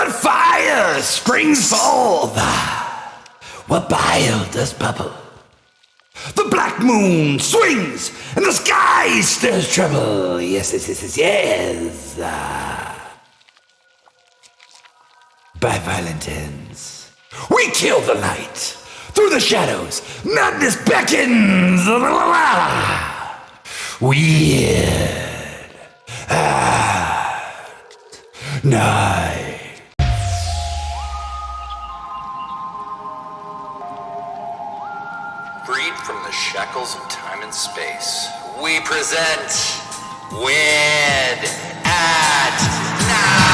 What fire springs forth? What bile does bubble? The black moon swings, and the sky stirs trouble. Yes, yes, yes, yes, yes. By violent ends, we kill the light. Through the shadows, madness beckons. Weird at night. Freed from the shackles of time and space, we present Weird at Night!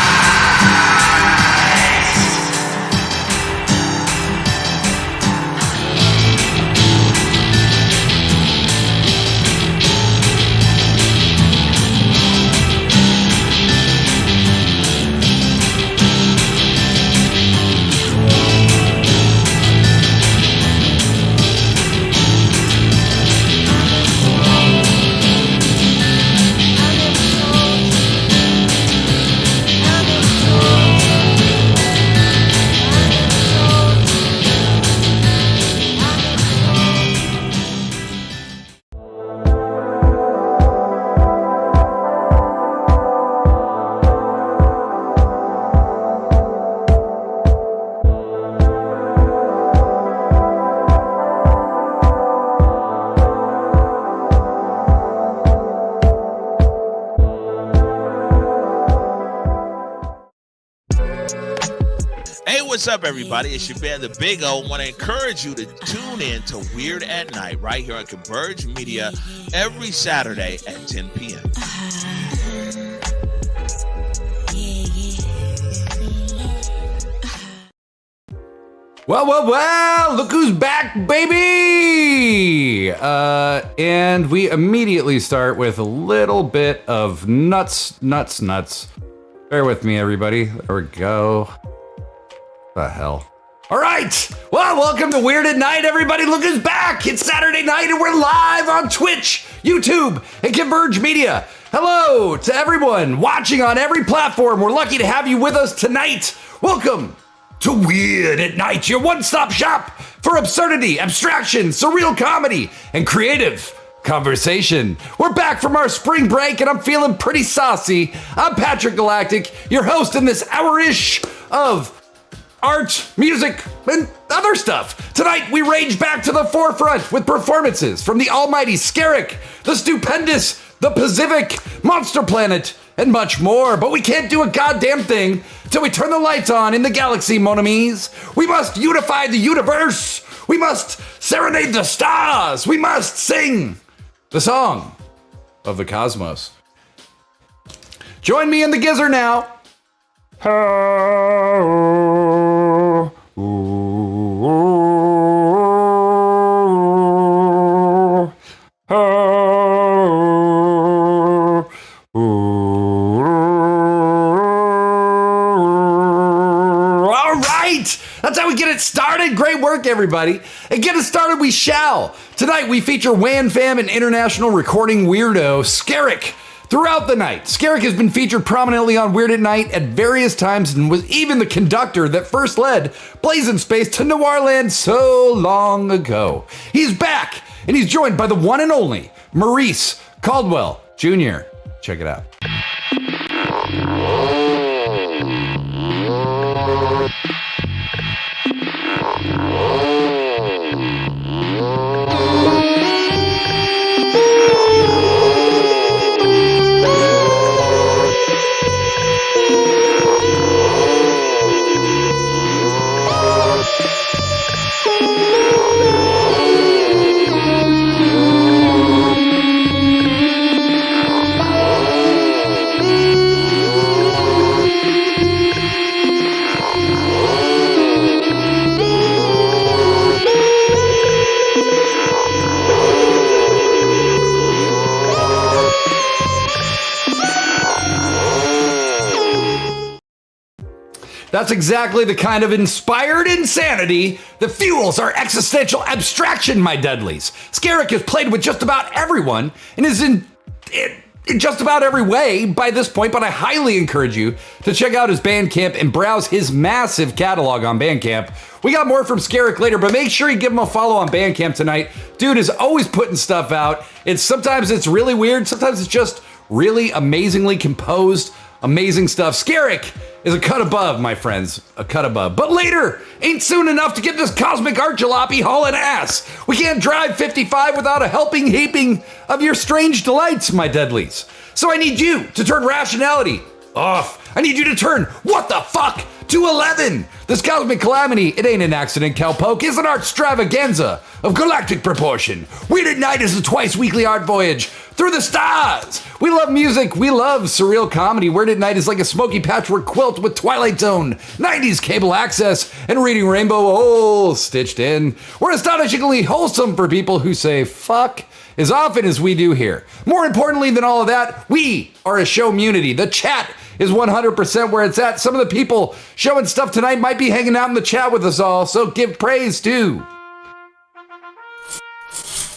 What's up, everybody? It's your band, The Big O. I want to encourage you to tune in to Weird at Night right here on Converge Media every Saturday at 10 p.m. Well, look who's back, baby! And we immediately start with a little bit of nuts. Bear with me, everybody. There we go. The hell. All right. Well, welcome to Weird at Night, everybody. Look who's back. It's Saturday night and we're live on Twitch, YouTube, and Converge Media. Hello to everyone watching on every platform. We're lucky to have you with us tonight. Welcome to Weird at Night, your one-stop shop for absurdity, abstraction, surreal comedy, and creative conversation. We're back from our spring break and I'm feeling pretty saucy. I'm Patrick Galactic, your host in this hour-ish of art, music, and other stuff. Tonight, we rage back to the forefront with performances from the almighty Skerrick, the stupendous, the Pacific, Monster Planet, and much more. But we can't do a goddamn thing till we turn the lights on in the galaxy, mon amis. We must unify the universe. We must serenade the stars. We must sing the song of the cosmos. Join me in the gizzer now. That's how we get it started. Great work, everybody. And get us started we shall. Tonight, we feature Wan Fam and international recording weirdo Skerrick. Throughout the night, Skerrick has been featured prominently on Weird at Night at various times and was even the conductor that first led Blazinspace to Noirland so long ago. He's back, and he's joined by the one and only Maurice Caldwell Jr. Check it out. That's exactly the kind of inspired insanity that fuels our existential abstraction, my deadlies. Skerrick has played with just about everyone and is in just about every way by this point, but I highly encourage you to check out his Bandcamp and browse his massive catalog on Bandcamp. We got more from Skerrick later, but make sure you give him a follow on Bandcamp tonight. Dude is always putting stuff out. Sometimes it's really weird, sometimes it's just really amazingly composed, amazing stuff. Skerrick is a cut above, my friends, a cut above. But later ain't soon enough to get this cosmic art jalopy hauling ass. We can't drive 55 without a helping heaping of your strange delights, my deadlies. So I need you to turn rationality off. I need you to turn what the fuck to 11. This cosmic calamity, it ain't an accident, cowpoke. It's an art extravaganza of galactic proportion. Weird at Night is a twice weekly art voyage through the stars. We love music. We love surreal comedy. Weird at Night is like a smoky patchwork quilt with Twilight Zone, 90s cable access, and Reading Rainbow all stitched in. We're astonishingly wholesome for people who say fuck as often as we do here. More importantly than all of that, we are a show community. The chat is 100% where it's at. Some of the people showing stuff tonight might be hanging out in the chat with us all, so give praise to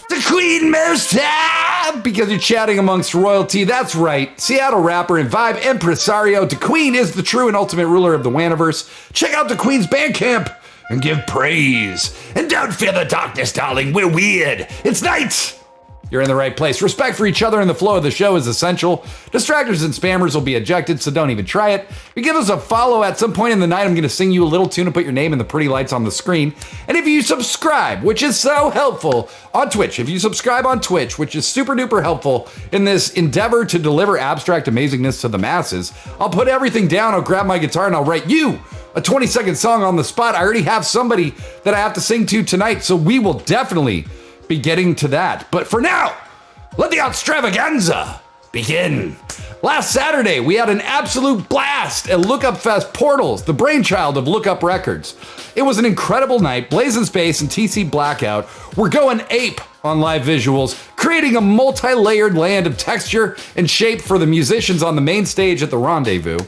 the Queen Mersta, because you're chatting amongst royalty. That's right, Seattle rapper and vibe impresario. The Queen is the true and ultimate ruler of the Waniverse. Check out the Queen's Bandcamp and give praise. And don't fear the darkness, darling. We're weird. It's night. You're in the right place. Respect for each other and the flow of the show is essential. Distractors and spammers will be ejected, so don't even try it. If you give us a follow at some point in the night, I'm going to sing you a little tune and put your name in the pretty lights on the screen. And if you subscribe, which is so helpful on Twitch, if you subscribe on Twitch, which is super duper helpful in this endeavor to deliver abstract amazingness to the masses, I'll put everything down, I'll grab my guitar, and I'll write you a 20-second song on the spot. I already have somebody that I have to sing to tonight, so we will definitely be getting to that. But for now, let the extravaganza begin. Last Saturday, we had an absolute blast at Lookup Fest Portals, the brainchild of Lookup Records. It was an incredible night. blazinspace and TC Blackout were going ape on live visuals, creating a multi-layered land of texture and shape for the musicians on the main stage at the Rendezvous.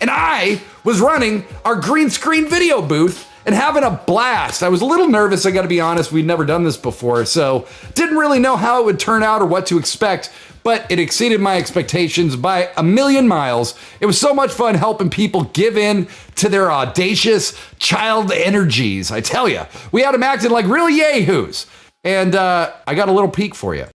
And I was running our green screen video booth and having a blast. I was a little nervous, I gotta be honest. We'd never done this before, so didn't really know how it would turn out or what to expect, but it exceeded my expectations by a million miles. It was so much fun helping people give in to their audacious child energies. I tell you, we had them acting like real yahoos. And I got a little peek for you.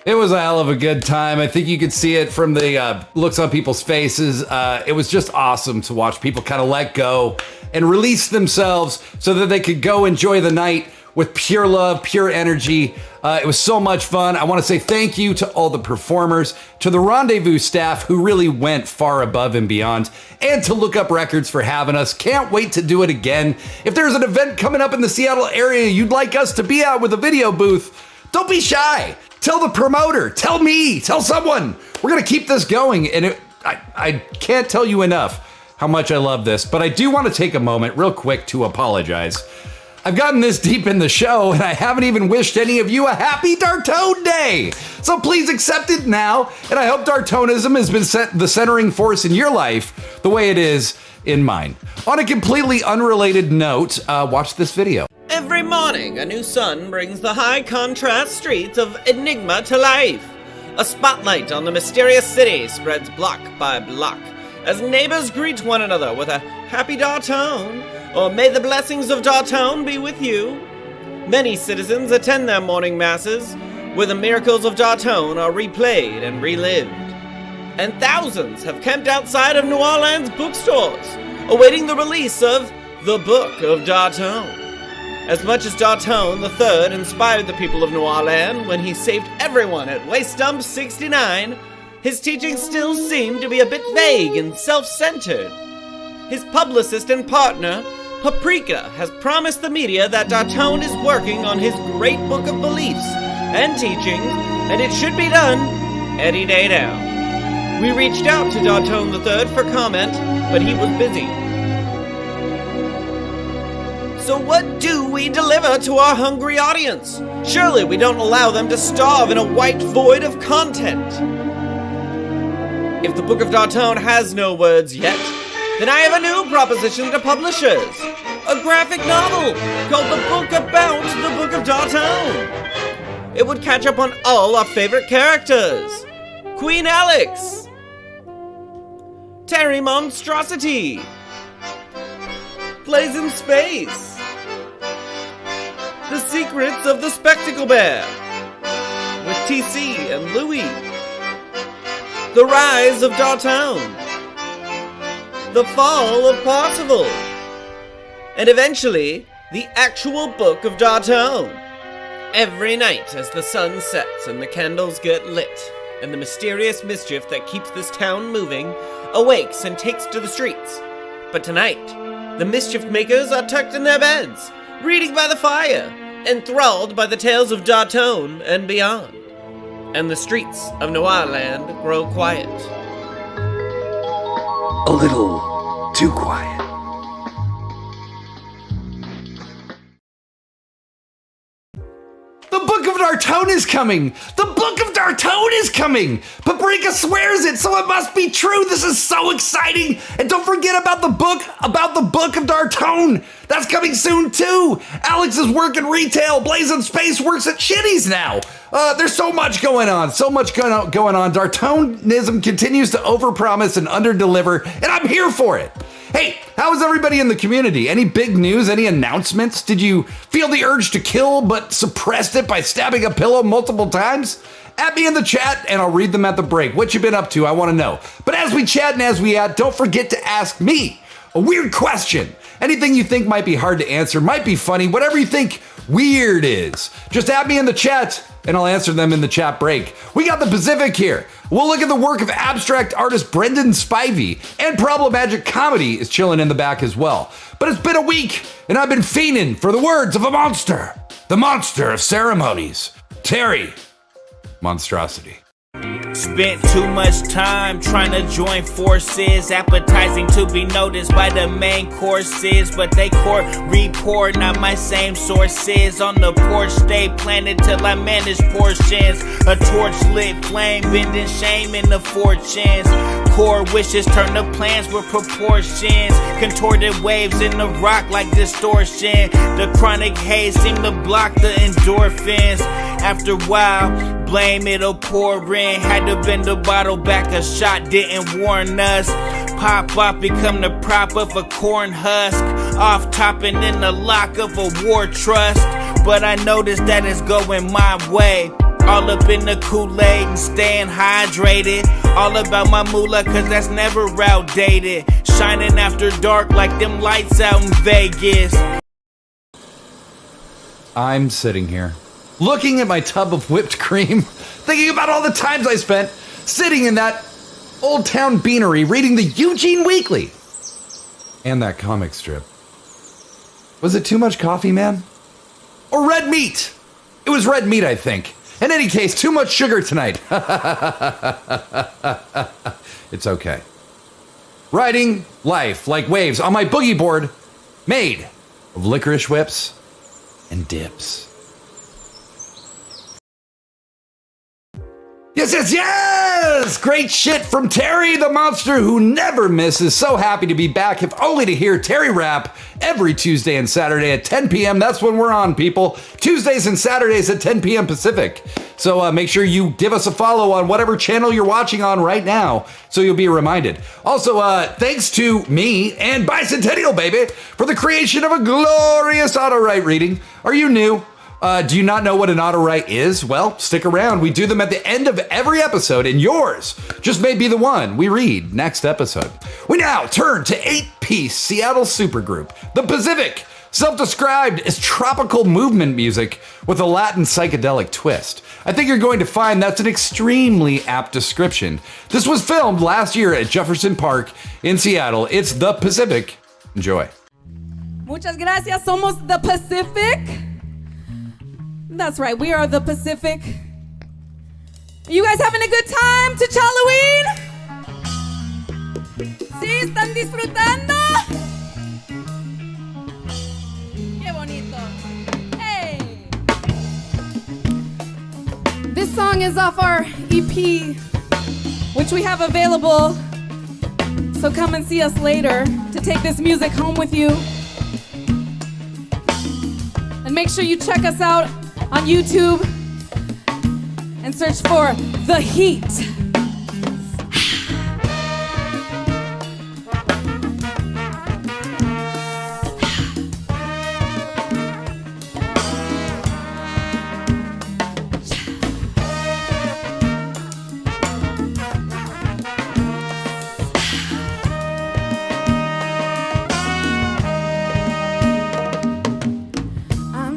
It was a hell of a good time. I think you could see it from the looks on people's faces. It was just awesome to watch people kind of let go and release themselves so that they could go enjoy the night with pure love, pure energy. It was so much fun. I want to say thank you to all the performers, to the Rendezvous staff who really went far above and beyond, and to Look Up Records for having us. Can't wait to do it again. If there's an event coming up in the Seattle area you'd like us to be at with a video booth, don't be shy. Tell the promoter, tell me, tell someone. We're going to keep this going, and I can't tell you enough how much I love this, but I do want to take a moment real quick to apologize. I've gotten this deep in the show and I haven't even wished any of you a happy Dartone Day. So please accept it now. And I hope Dartonism has been the centering force in your life the way it is in mine. On a completely unrelated note, watch this video. Every morning, a new sun brings the high contrast streets of Enigma to life. A spotlight on the mysterious city spreads block by block as neighbors greet one another with a happy Dartone, or may the blessings of Dartone be with you. Many citizens attend their morning masses, where the miracles of Dartone are replayed and relived. And thousands have camped outside of New Orleans bookstores, awaiting the release of The Book of Dartone. As much as Dartone III inspired the people of New Orleans when he saved everyone at Waste Dump 69, his teachings still seem to be a bit vague and self-centered. His publicist and partner, Paprika, has promised the media that Dartone is working on his great book of beliefs and teachings, and it should be done any day now. We reached out to Dartone III for comment, but he was busy. So what do we deliver to our hungry audience? Surely we don't allow them to starve in a white void of content. If the Book of Dartone has no words yet, then I have a new proposition to publishers. A graphic novel called The Book About the Book of Dartone. It would catch up on all our favorite characters. Queen Alex, Terry Monstrosity, blazinspace, The Secrets of the Spectacle Bear, with TC and Louie, The Rise of Dartone, The Fall of Parzival, and eventually, the actual Book of Dartone. Every night as the sun sets and the candles get lit, and the mysterious mischief that keeps this town moving awakes and takes to the streets. But tonight, the mischief makers are tucked in their beds, reading by the fire, enthralled by the tales of Dartone and beyond. And the streets of Noirland grow quiet. A little too quiet. The Book of Dartone is coming! The Book of Dartone is coming! Paprika swears it, so it must be true! This is so exciting! And don't forget about the book of Dartone! That's coming soon too! Alex is working retail, blazinspace works at Shitties now! There's so much going on, going on. Dartonism continues to overpromise and underdeliver, and I'm here for it! Hey, how is everybody in the community? Any big news? Any announcements? Did you feel the urge to kill but suppressed it by stabbing a pillow multiple times? Add me in the chat and I'll read them at the break. What you been up to? I want to know. But as we chat and as we add, don't forget to ask me a weird question. Anything you think might be hard to answer, might be funny, whatever you think weird is. Just add me in the chat and I'll answer them in the chat break. We got the Pacific here. We'll look at the work of abstract artist Brendan Spivey, and Problemagic Comedy is chilling in the back as well. But it's been a week, and I've been fiending for the words of a monster. The monster of ceremonies. Terry Monstrosity. Spent too much time trying to join forces, appetizing to be noticed by the main courses, but they court report not my same sources. On the porch stay planted till I manage portions, a torch lit flame bending shame in the fortunes. Core wishes turn to plans with proportions, contorted waves in the rock like distortion. The chronic haze seem to block the endorphins. After a while, blame it'll pour in. Had to bend the bottle back, a shot didn't warn us. Pop off, become the prop of a corn husk. Off topping in the lock of a war trust. But I noticed that it's going my way. All up in the Kool-Aid and staying hydrated. All about my moolah, cause that's never outdated. Shining after dark like them lights out in Vegas. I'm sitting here, looking at my tub of whipped cream, thinking about all the times I spent sitting in that Old Town beanery reading the Eugene Weekly and that comic strip. Was it too much coffee, man? Or red meat? It was red meat, I think. In any case, too much sugar tonight. It's okay. Riding life like waves on my boogie board, made of licorice whips and dips. Yes, yes, yes! Great shit from Terry, the monster who never misses. So happy to be back, if only to hear Terry rap every Tuesday and Saturday at 10 p.m. That's when we're on, people. Tuesdays and Saturdays at 10 p.m. Pacific. So make sure you give us a follow on whatever channel you're watching on right now so you'll be reminded. Also, thanks to me and Bicentennial Baby for the creation of a glorious auto-write reading. Are you new? Do you not know what an auto-write is? Well, stick around. We do them at the end of every episode, and yours just may be the one we read next episode. We now turn to 8-piece Seattle supergroup, The Pacific, self-described as tropical movement music with a Latin psychedelic twist. I think you're going to find that's an extremely apt description. This was filmed last year at Jefferson Park in Seattle. It's The Pacific. Enjoy. Muchas gracias. Somos The Pacific. That's right, we are The Pacific. You guys having a good time to Halloween? ¿Sí? ¿Están disfrutando? Qué bonito. Hey! This song is off our EP, which we have available. So come and see us later to take this music home with you. And make sure you check us out on YouTube and search for The Heat.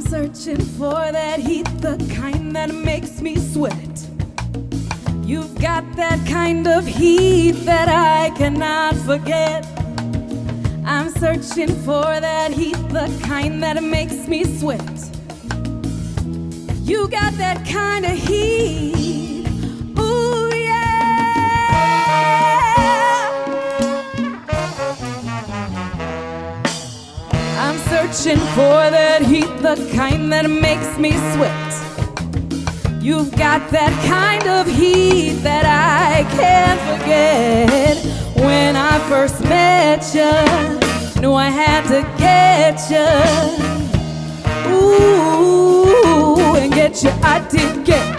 Searching for that heat, the kind that makes me sweat. You've got that kind of heat that I cannot forget. I'm searching for that heat, the kind that makes me sweat. You got that kind of heat. Ooh, I'm searching for that heat, the kind that makes me sweat. You've got that kind of heat that I can't forget. When I first met you, knew I had to get you. Ooh, and get you, I did get.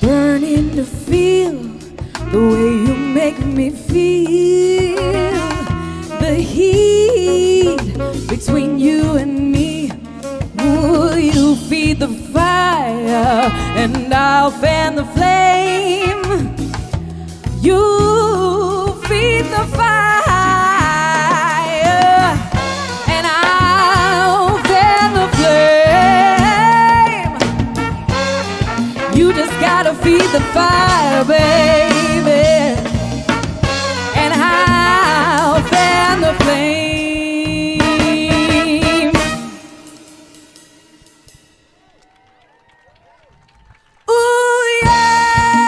Burning to feel the way you make me feel. The heat between you and me. Will you feed the fire and I'll fan the flame? You feed the fire and I'll fan the flame. You just gotta feed the fire, baby, and I'll fan the flame. Ooh, yeah!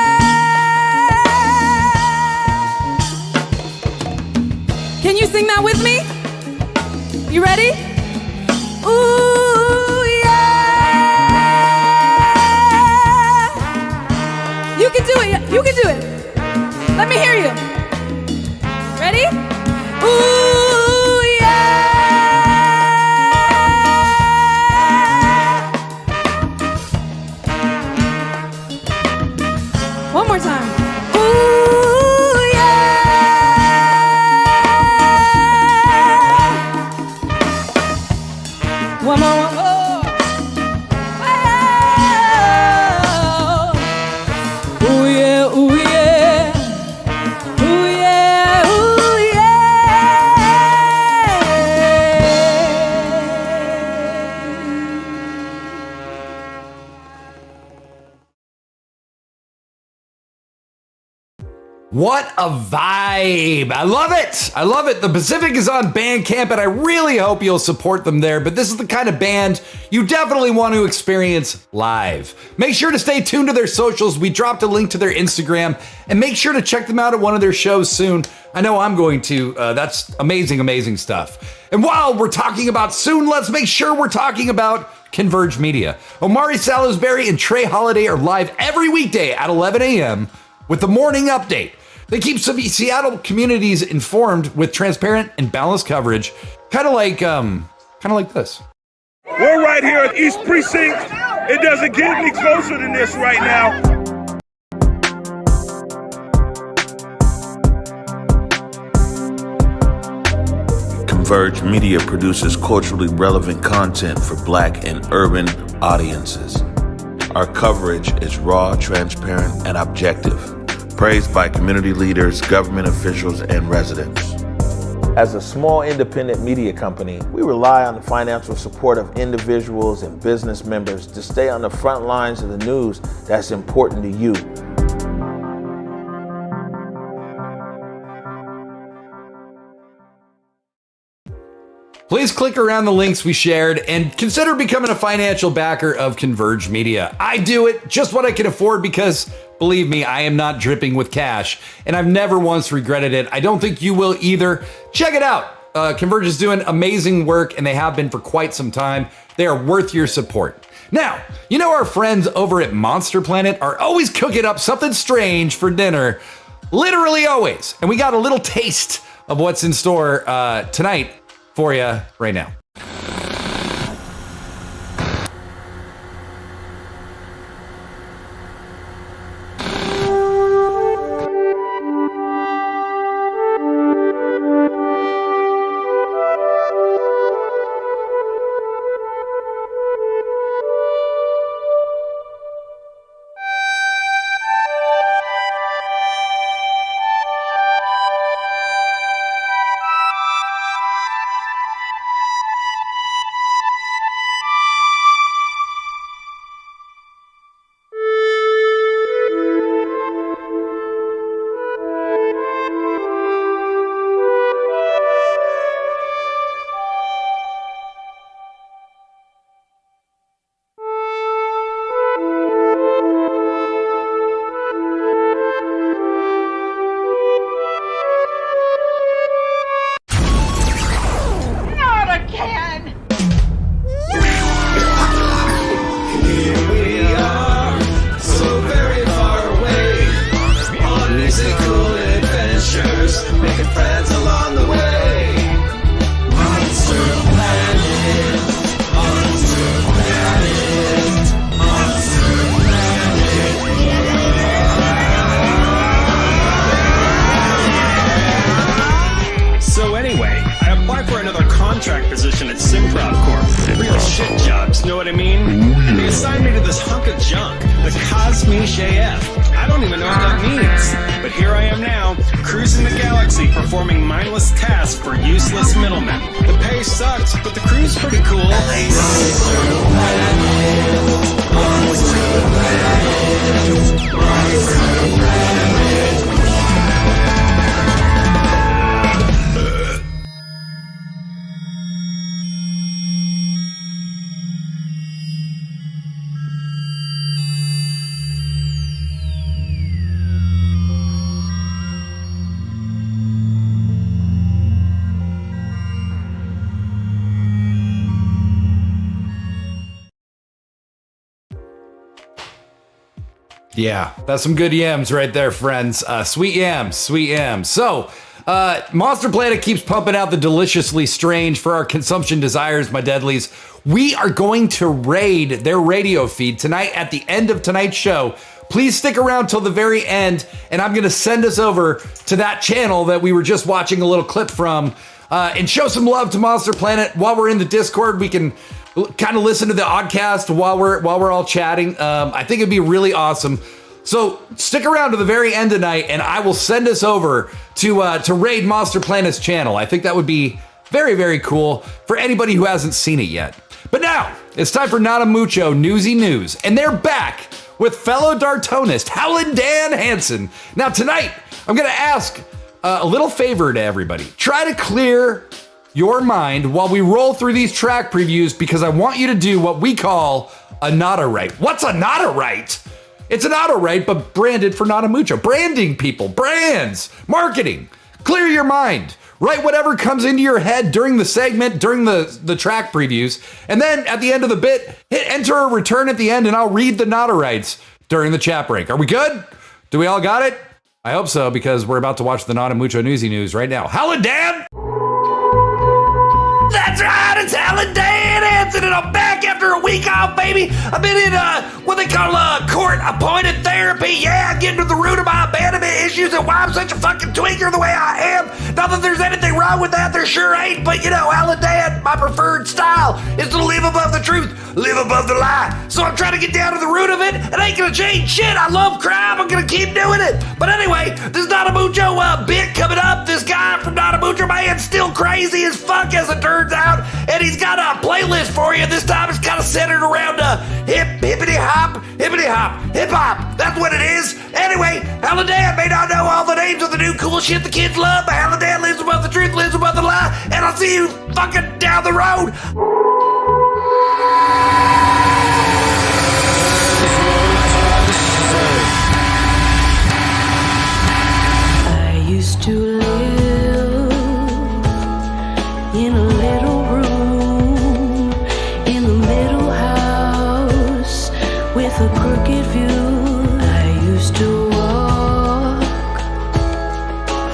Can you sing can do it. You can do it. Let me hear you. Ready? Ooh, yeah. One more time. Ooh, yeah. One more. Ooh, yeah, ooh, yeah. Ooh, yeah, ooh, What a vibe. I love it. I love it. The Pacific is on Bandcamp, and I really hope you'll support them there. But this is the kind of band you definitely want to experience live. Make sure to stay tuned to their socials. We dropped a link to their Instagram, and make sure to check them out at one of their shows soon. I know I'm going to. That's amazing, amazing stuff. And while we're talking about soon, let's make sure we're talking about Converge Media. Omari Salisbury and Trey Holiday are live every weekday at 11 a.m. with the morning update. They keep some Seattle communities informed with transparent and balanced coverage, kind of like this. We're right here at East Precinct. It doesn't get any closer than this right now. Converge Media produces culturally relevant content for Black and urban audiences. Our coverage is raw, transparent, and objective. Praised by community leaders, government officials, and residents. As a small independent media company, we rely on the financial support of individuals and business members to stay on the front lines of the news that's important to you. Please click around the links we shared and consider becoming a financial backer of Converge Media. I do it just what I can afford because, believe me, I am not dripping with cash, and I've never once regretted it. I don't think you will either. Check it out. Converge is doing amazing work, and they have been for quite some time. They are worth your support. Now, you know our friends over at Monster Planet are always cooking up something strange for dinner. Literally always. And we got a little taste of what's in store tonight for you right now. contract position at Simprov Corp. Real shit jobs, know what I mean? They assigned me to this hunk of junk, the Cosmiche AF. I don't even know what that means. But here I am now, cruising the galaxy, performing mindless tasks for useless middlemen. The pay sucks, but the crew's pretty cool. Yeah, that's some good yams right there, friends. Sweet yams, sweet yams. So, Monster Planet keeps pumping out the deliciously strange for our consumption desires, my deadlies. We are going to raid their radio feed tonight at the end of tonight's show. Please stick around till the very end, and I'm going to send us over to that channel that we were just watching a little clip from, and show some love to Monster Planet. While we're in the Discord, we can kind of listen to the oddcast while we're all chatting. I think it'd be really awesome. So stick around to the very end tonight, and I will send us over to raid Monster Planet's channel. I think that would be very, very cool for anybody who hasn't seen it yet. But now it's time for Nada Mucho Newsy News, and they're back with fellow Dartonist Howlin' Dan Hansen. Now tonight, I'm going to ask a little favor to everybody. Try to clear your mind while we roll through these track previews, because I want you to do what we call a Nada Right. What's a Nada Right? It's an auto right, but branded for Nada Mucho. Branding, people, brands, marketing. Clear your mind. Write whatever comes into your head during the segment, during the track previews, and then at the end of the bit, hit enter or return at the end, and I'll read the Nada Rights during the chat break. Are we good? Do we all got it? I hope so, because we're about to watch the Nada Mucho Newsy News right now. Howlin' Dan! That's right, it's Howlin' Dan Hansen, and I'm back after a week off, baby. I've been in what they call court-appointed therapy. Yeah, getting to the root of my abandonment issues and why I'm such a fucking tweaker the way I am. Not that there's anything wrong with that, there sure ain't, but you know, Howlin' Dan, my preferred style is to live above the truth, live above the lie. So I'm trying to get down to the root of it. It ain't gonna change shit. I love crime. I'm gonna keep doing it. But anyway, this Nada Mucho bit coming up. This guy from Nada Mucho, man's still crazy as fuck, as it turns out. And he's got a playlist for you. This time it's kind of centered around hippity hop, hip hop. That's what it is. Anyway, Howlin' Dan may not know all the names of the new cool shit the kids love, but Howlin' Dan lives above the truth, lives above the lie. And I'll see you fucking down the road. I used to live in a little room in the middle house with a crooked view. I used to walk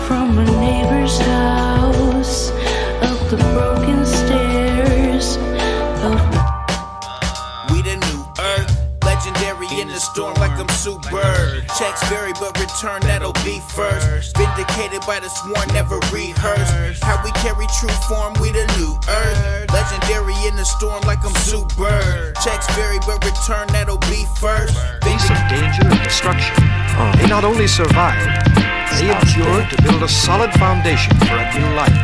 from a neighbor's house up the broken stairs of We the new earth, legendary in the storm like I'm super. Checks vary but return, that'll be first. Vindicated by the sworn, never rehearsed. How we carry true form, we the new earth. Legendary in the storm like I'm super. Checks vary but return, that'll be first. Face of danger and destruction. They not only survived, they endured to build a solid foundation for a new life.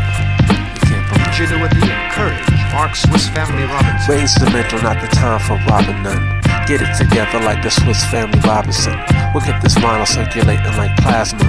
Ingenuity and courage mark Swiss Family Robinson. Raise the mental, not the time for robbing none. Get it together like the Swiss Family Robinson. We'll get this vinyl circulating like plasma.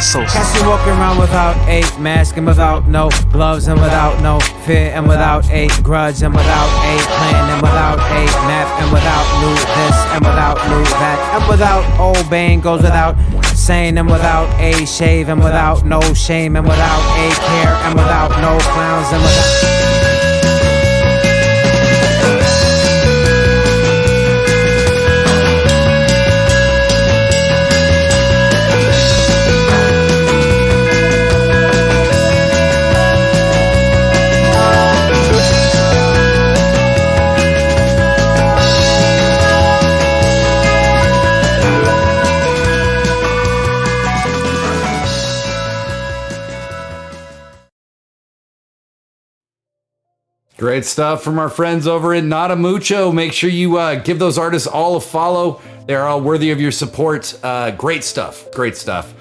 So catch you walking around without a mask and without no gloves and without no fear and without a grudge and without a plan and without a map and without new this and without new that and without obeying goes without saying and without a shave and without no shame and without a care and without no clowns and without Great stuff from our friends over at Nada Mucho. Make sure you give those artists all a follow. They're all worthy of your support. Great stuff. Great stuff.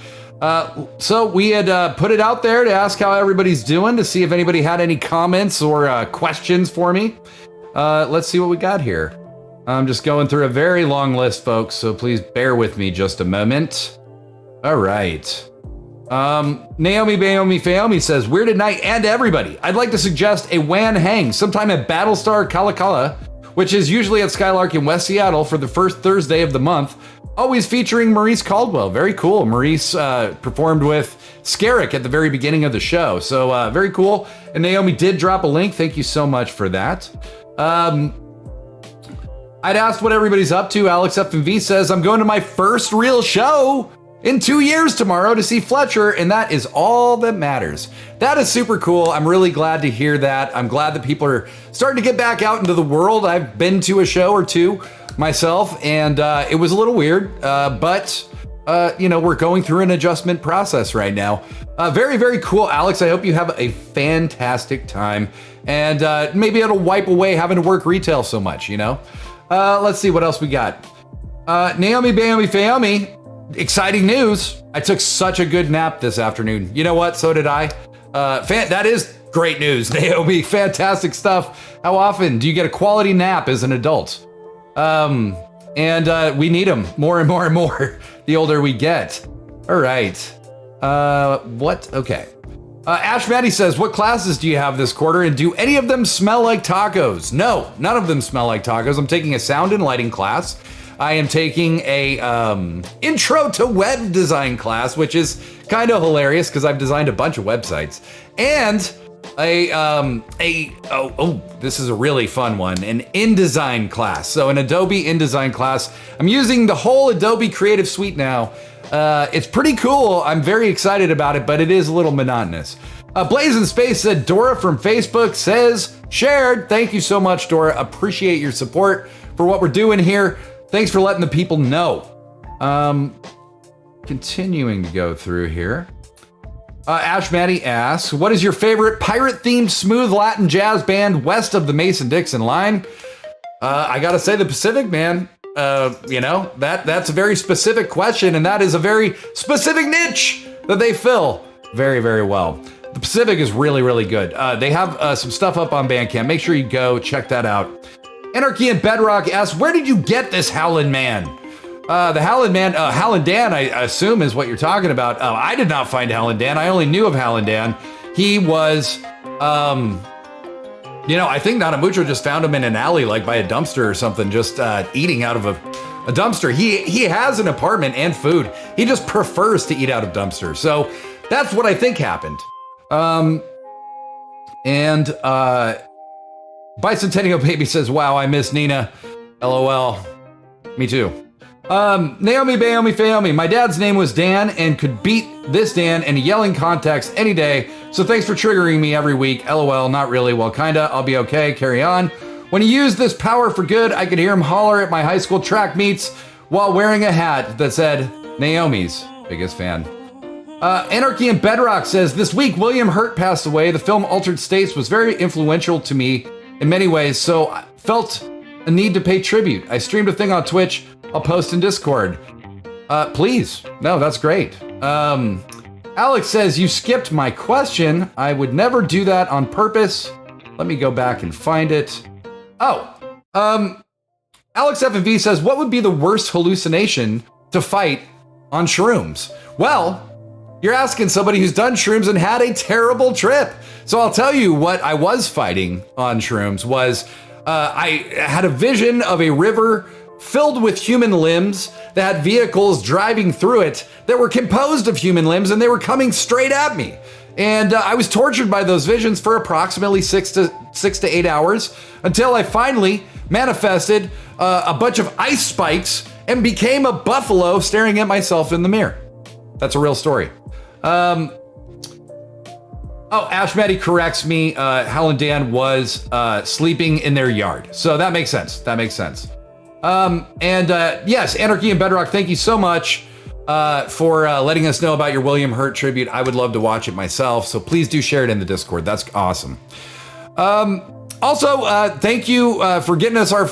So we had put it out there to ask how everybody's doing, to see if anybody had any comments or questions for me. Let's see what we got here. I'm just going through a very long list, folks, so please bear with me just a moment. All right. Naomi says, weird at night and everybody. I'd like to suggest a WAN hang sometime at Battlestar Kalakala, which is usually at Skylark in West Seattle for the first Thursday of the month. Always featuring Maurice Caldwell. Very cool. Maurice performed with Scarrick at the very beginning of the show. So very cool. And Naomi did drop a link. Thank you so much for that. I'd asked what everybody's up to. Alex F&V says, I'm going to my first real show in 2 years tomorrow to see Fletcher, and that is all that matters. That is super cool. I'm really glad to hear that. I'm glad that people are starting to get back out into the world. I've been to a show or two myself, and it was a little weird, but we're going through an adjustment process right now. Very, very cool, Alex. I hope you have a fantastic time, and maybe it'll wipe away having to work retail so much, Let's see what else we got. Naomi Baomi Fayomi, exciting news. I took such a good nap this afternoon. You know what? So did I. That is great news, Naomi. Fantastic stuff. How often do you get a quality nap as an adult? We need them more and more and more the older we get. All right. Okay. Ash Maddie says, what classes do you have this quarter, and do any of them smell like tacos? No, none of them smell like tacos. I'm taking a sound and lighting class. I am taking a intro to web design class, which is kind of hilarious because I've designed a bunch of websites. And this is a really fun one, an InDesign class. So an Adobe InDesign class. I'm using the whole Adobe Creative Suite now. It's pretty cool. I'm very excited about it, but it is a little monotonous. blazinspace said, Dora from Facebook says, shared. Thank you so much, Dora. Appreciate your support for what we're doing here. Thanks for letting the people know. Continuing to go through here. Ash Maddie asks, what is your favorite pirate-themed smooth Latin jazz band west of the Mason-Dixon line? I gotta say the Pacific, man. That's a very specific question, and that is a very specific niche that they fill very, very well. The Pacific is really, really good. They have some stuff up on Bandcamp. Make sure you go check that out. Anarchy and Bedrock asks, where did you get this Howlin' Man? The Howlin' Man, Howlin' Dan, I assume is what you're talking about. I did not find Howlin' Dan. I only knew of Howlin' Dan. He was, I think Nanamucho just found him in an alley, like by a dumpster or something, just eating out of a dumpster. He has an apartment and food. He just prefers to eat out of dumpsters. So that's what I think happened. Bicentennial Baby says, wow, I miss Nina. LOL. Me too. Naomi Baomi Fayomi, my dad's name was Dan and could beat this Dan in a yelling context any day. So thanks for triggering me every week. LOL, not really. Well, kinda. I'll be okay. Carry on. When he used this power for good, I could hear him holler at my high school track meets while wearing a hat that said, Naomi's biggest fan. Anarchy and Bedrock says, this week William Hurt passed away. The film Altered States was very influential to me in many ways, so I felt a need to pay tribute. I streamed a thing on Twitch. I'll post in Discord. Please. No, that's great. Alex says, you skipped my question. I would never do that on purpose. Let me go back and find it. Alex F&V says, what would be the worst hallucination to fight on shrooms? Well, you're asking somebody who's done shrooms and had a terrible trip. So I'll tell you what I was fighting on shrooms was I had a vision of a river filled with human limbs that had vehicles driving through it that were composed of human limbs, and they were coming straight at me. And I was tortured by those visions for approximately 6 to 8 hours until I finally manifested a bunch of ice spikes and became a buffalo staring at myself in the mirror. That's a real story. Ash Maddie corrects me. Howlin' Dan was sleeping in their yard. So that makes sense. Yes, Anarchy and Bedrock, thank you so much for letting us know about your William Hurt tribute. I would love to watch it myself, so please do share it in the Discord. That's awesome. Also, thank you for getting us our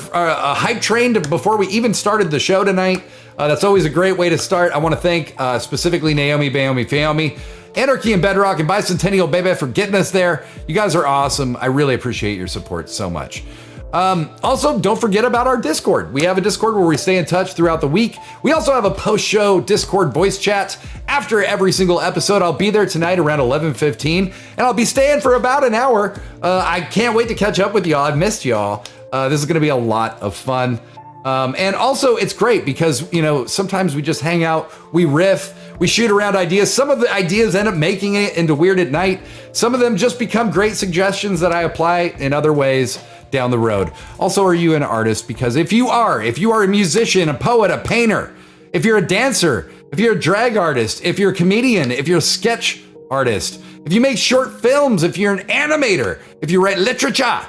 hype train before we even started the show tonight. That's always a great way to start. I want to thank specifically Naomi Baomi Fayomi, Anarchy and Bedrock, and Bicentennial Baby for getting us there. You guys are awesome. I really appreciate your support so much. Also, don't forget about our Discord. We have a Discord where we stay in touch throughout the week. We also have a post-show Discord voice chat after every single episode. I'll be there tonight around 11:15, and I'll be staying for about an hour. I can't wait to catch up with y'all. I've missed y'all. This is going to be a lot of fun. And also, it's great because, sometimes we just hang out, we riff, we shoot around ideas. Some of the ideas end up making it into Weird at Night. Some of them just become great suggestions that I apply in other ways down the road? Also, are you an artist? Because if you are a musician, a poet, a painter, if you're a dancer, if you're a drag artist, if you're a comedian, if you're a sketch artist, if you make short films, if you're an animator, if you write literature,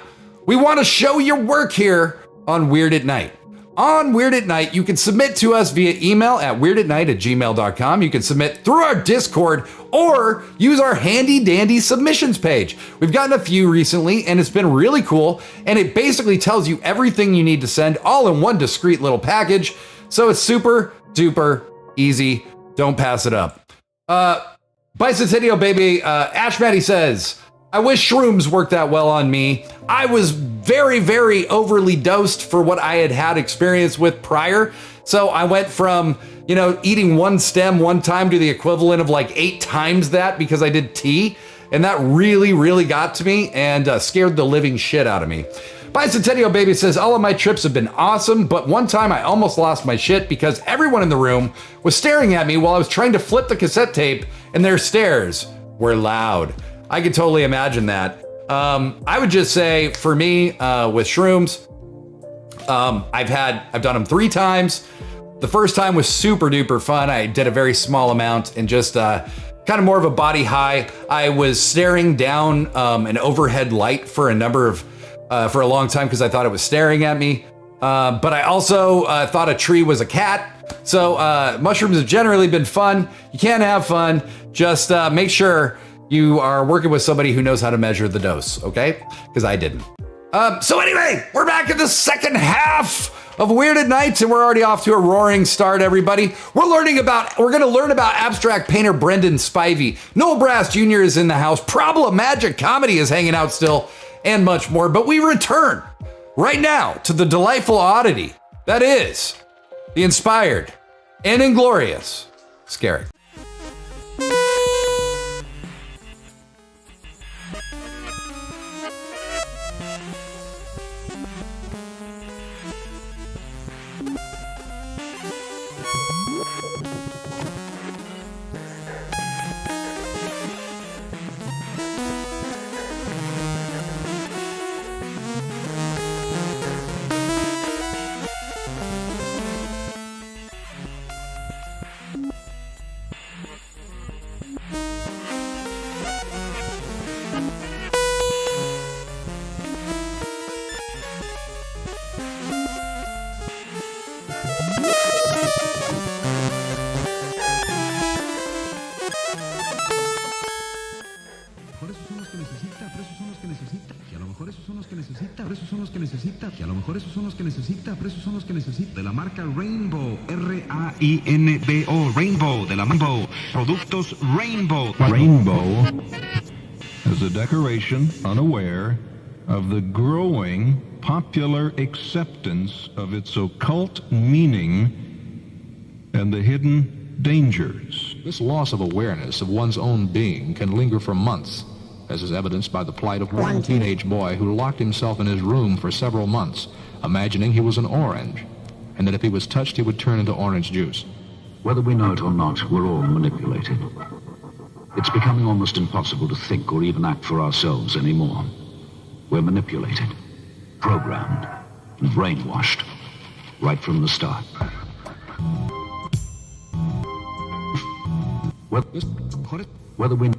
we want to show your work here on Weird at Night. On Weird at Night, you can submit to us via email at weirdatnight@gmail.com. You can submit through our Discord or use our handy dandy submissions page. We've gotten a few recently and it's been really cool. And it basically tells you everything you need to send all in one discreet little package. So it's super duper easy. Don't pass it up. Bicentennial baby, Ash Matty says, I wish shrooms worked that well on me. I was very, very overly dosed for what I had experience with prior. So I went from, eating one stem one time to the equivalent of like 8 times that because I did tea. And that really, really got to me and scared the living shit out of me. Bicentennial baby says, all of my trips have been awesome, but one time I almost lost my shit because everyone in the room was staring at me while I was trying to flip the cassette tape and their stares were loud. I could totally imagine that. I would just say for me, with shrooms, I've done them 3 times. The first time was super duper fun. I did a very small amount and just, kind of more of a body high. I was staring down, an overhead light for a long time because I thought it was staring at me. But I also, thought a tree was a cat. So, mushrooms have generally been fun. You can have fun. Just, make sure you are working with somebody who knows how to measure the dose, okay? Because I didn't. So anyway, we're back in the second half of Weirded Nights, and we're already off to a roaring start, everybody. We're going to learn about abstract painter Brendan Spivey. Noel Brass Jr. is in the house. Problem Magic Comedy is hanging out still, and much more. But we return right now to the delightful oddity that is the inspired and inglorious Scary. De la marca Rainbow, R-A-I-N-B-O, Rainbow, de la Rainbow, productos Rainbow. Rainbow is a decoration unaware of the growing popular acceptance of its occult meaning and the hidden dangers. This loss of awareness of one's own being can linger for months, as is evidenced by the plight of one teenage boy who locked himself in his room for several months, imagining he was an orange, and that if he was touched, he would turn into orange juice. Whether we know it or not, we're all manipulated. It's becoming almost impossible to think or even act for ourselves anymore. We're manipulated, programmed, and brainwashed right from the start. Whether we...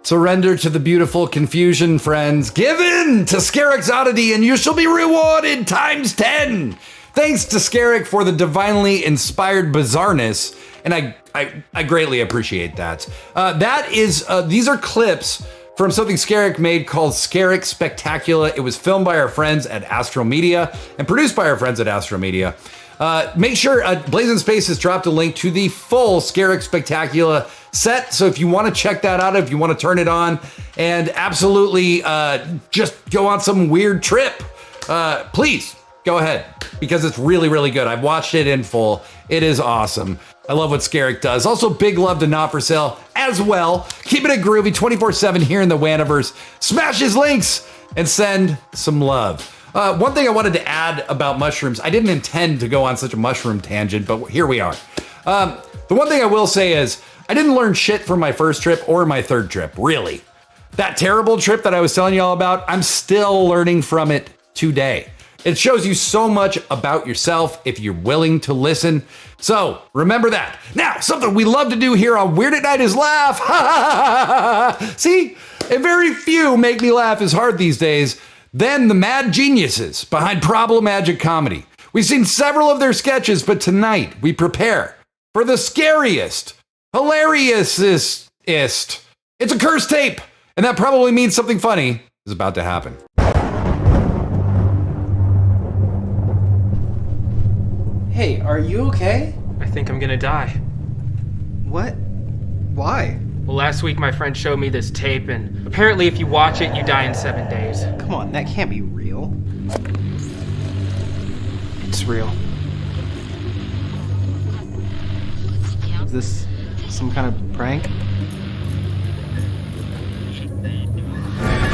Surrender to the beautiful confusion, friends. Give in to Scarrick's oddity and you shall be rewarded times 10. Thanks to Scarrick for the divinely inspired bizarreness, and I greatly appreciate that. These are clips from something Scarrick made called Scarrick Spectacular. It was filmed by our friends at Astro Media and produced by our friends at Astro Media. Make sure blazinspace has dropped a link to the full Scarrick Spectacular set. So if you want to check that out, if you want to turn it on and absolutely just go on some weird trip, please go ahead, because it's really, really good. I've watched it in full. It is awesome. I love what Scarrick does. Also, big love to Not For Sale as well. Keeping it groovy 24/7 here in the Waniverse. Smash his links and send some love. One thing I wanted to add about mushrooms, I didn't intend to go on such a mushroom tangent, but here we are. The one thing I will say is I didn't learn shit from my first trip or my third trip, really. That terrible trip that I was telling you all about, I'm still learning from it today. It shows you so much about yourself if you're willing to listen. So remember that. Now, something we love to do here on Weird at Night is laugh. See, very few make me laugh as hard these days than the mad geniuses behind Problemagic Comedy. We've seen several of their sketches, but tonight we prepare for the scariest, hilariousest. It's a cursed tape, and that probably means something funny is about to happen. Hey, are you okay? I think I'm gonna die. What? Why? Well, last week my friend showed me this tape, and apparently if you watch it, you die in 7 days. Come on, that can't be real. It's real. Is this some kind of prank?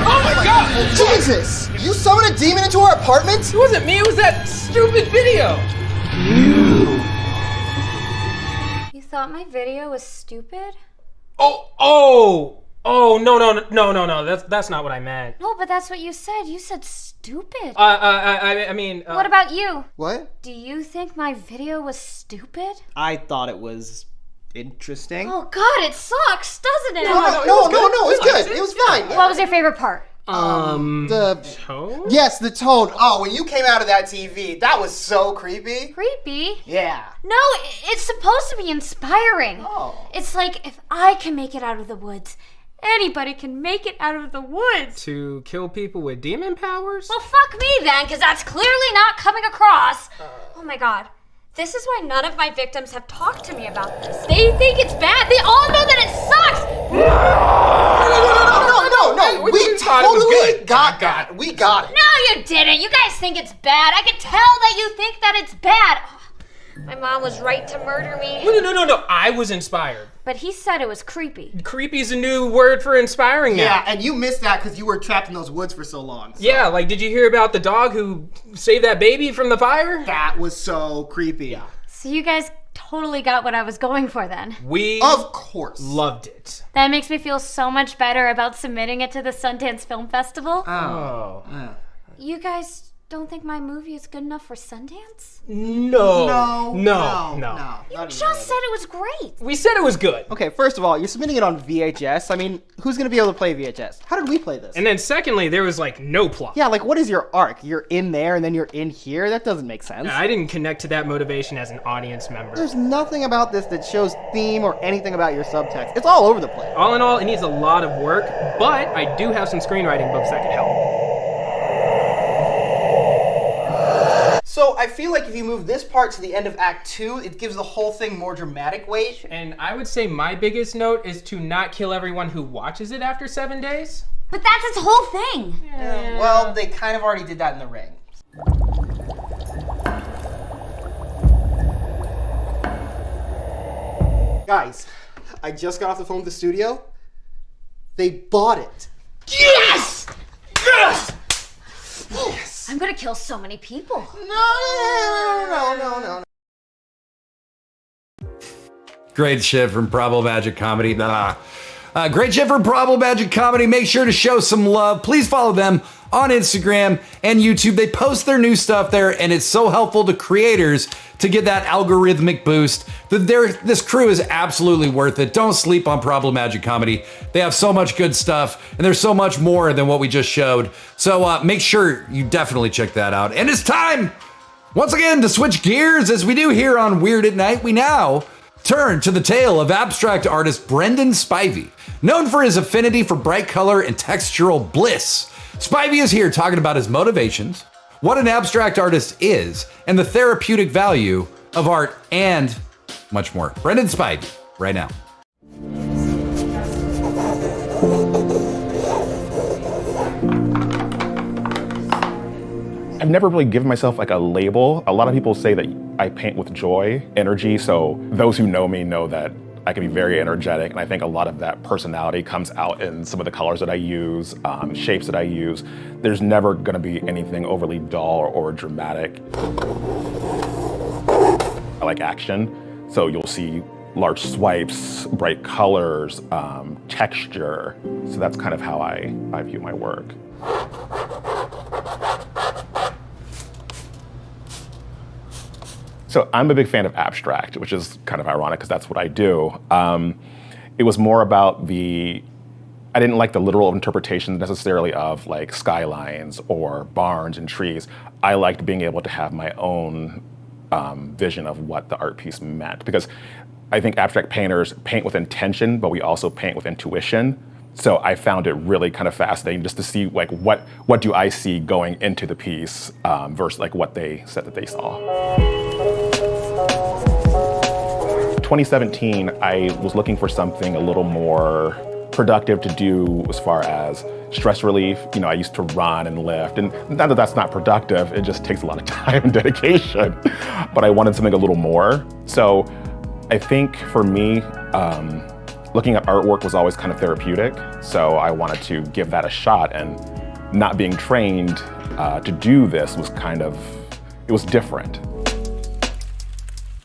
Oh my god! Jesus! You summoned a demon into our apartment? It wasn't me, it was that stupid video! You thought my video was stupid? No, that's not what I meant. No, but that's what you said. You said stupid. I mean... What about you? What? Do you think my video was stupid? I thought it was interesting. Oh god, it sucks, doesn't it? No, it was good. It was fine. What was your favorite part? The tone? Yes, the tone. Oh, when you came out of that TV, that was so creepy. Creepy? Yeah. No, it's supposed to be inspiring. Oh. It's like, if I can make it out of the woods, anybody can make it out of the woods. To kill people with demon powers? Well, fuck me then, because that's clearly not coming across. Oh my god. This is why none of my victims have talked to me about this. They think it's bad. They all know that it sucks. No. We totally got that. We got it. No, you didn't. You guys think it's bad. I can tell that you think that it's bad. My mom was right to murder me. No. I was inspired. But he said it was creepy. Creepy's a new word for inspiring now. Yeah, and you missed that because you were trapped in those woods for so long. So. Yeah, like, did you hear about the dog who saved that baby from the fire? That was so creepy. Yeah. So you guys totally got what I was going for then. We, of course, loved it. That makes me feel so much better about submitting it to the Sundance Film Festival. Oh. You guys don't think my movie is good enough for Sundance? No. You just said it was great. We said it was good. Okay, first of all, you're submitting it on VHS. I mean, who's gonna be able to play VHS? How did we play this? And then secondly, there was like no plot. Yeah, like what is your arc? You're in there and then you're in here? That doesn't make sense. I didn't connect to that motivation as an audience member. There's nothing about this that shows theme or anything about your subtext. It's all over the place. All in all, it needs a lot of work, but I do have some screenwriting books that can help. So I feel like if you move this part to the end of Act 2, it gives the whole thing more dramatic weight. And I would say my biggest note is to not kill everyone who watches it after 7 days. But that's its whole thing. Yeah, well, they kind of already did that in The Ring. Guys, I just got off the phone with the studio. They bought it. Yes! Yes! Yes! I'm gonna kill so many people. No. Great shit from Problemagic Comedy. Great shit for Problem Magic Comedy. Make sure to show some love. Please follow them on Instagram and YouTube. They post their new stuff there, and it's so helpful to creators to get that algorithmic boost. This crew is absolutely worth it. Don't sleep on Problem Magic Comedy. They have so much good stuff, and there's so much more than what we just showed. So make sure you definitely check that out. And it's time, once again, to switch gears as we do here on Weird at Night. We now turn to the tale of abstract artist Brendan Spivey. Known for his affinity for bright color and textural bliss, Spivey is here talking about his motivations, what an abstract artist is, and the therapeutic value of art, and much more. Brendan Spivey, right now. I've never really given myself like a label. A lot of people say that I paint with joy, energy, so those who know me know that I can be very energetic, and I think a lot of that personality comes out in some of the colors that I use, shapes that I use. There's never gonna be anything overly dull or dramatic. I like action, so you'll see large swipes, bright colors, texture. So that's kind of how I view my work. So I'm a big fan of abstract, which is kind of ironic because that's what I do. It was more about I didn't like the literal interpretation necessarily of like skylines or barns and trees. I liked being able to have my own vision of what the art piece meant, because I think abstract painters paint with intention, but we also paint with intuition. So I found it really kind of fascinating just to see like what do I see going into the piece versus like what they said that they saw. 2017, I was looking for something a little more productive to do as far as stress relief. You know, I used to run and lift, and not that that's not productive, it just takes a lot of time and dedication, but I wanted something a little more. So I think for me, looking at artwork was always kind of therapeutic, so I wanted to give that a shot, and not being trained to do this was it was different.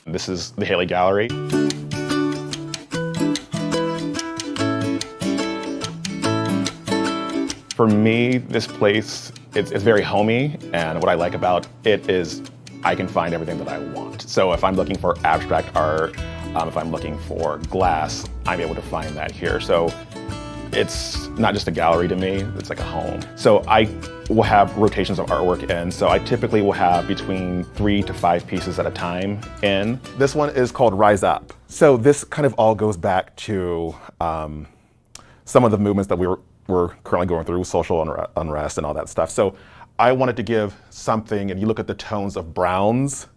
This is the Haley Gallery. For me, this place, it's very homey, and what I like about it is I can find everything that I want. So if I'm looking for abstract art, if I'm looking for glass, I'm able to find that here. So it's not just a gallery to me, it's like a home. So I will have rotations of artwork in, so I typically will have between 3 to 5 pieces at a time in. This one is called Rise Up. So this kind of all goes back to some of the movements that we're currently going through, social unrest and all that stuff. So I wanted to give something, and you look at the tones of browns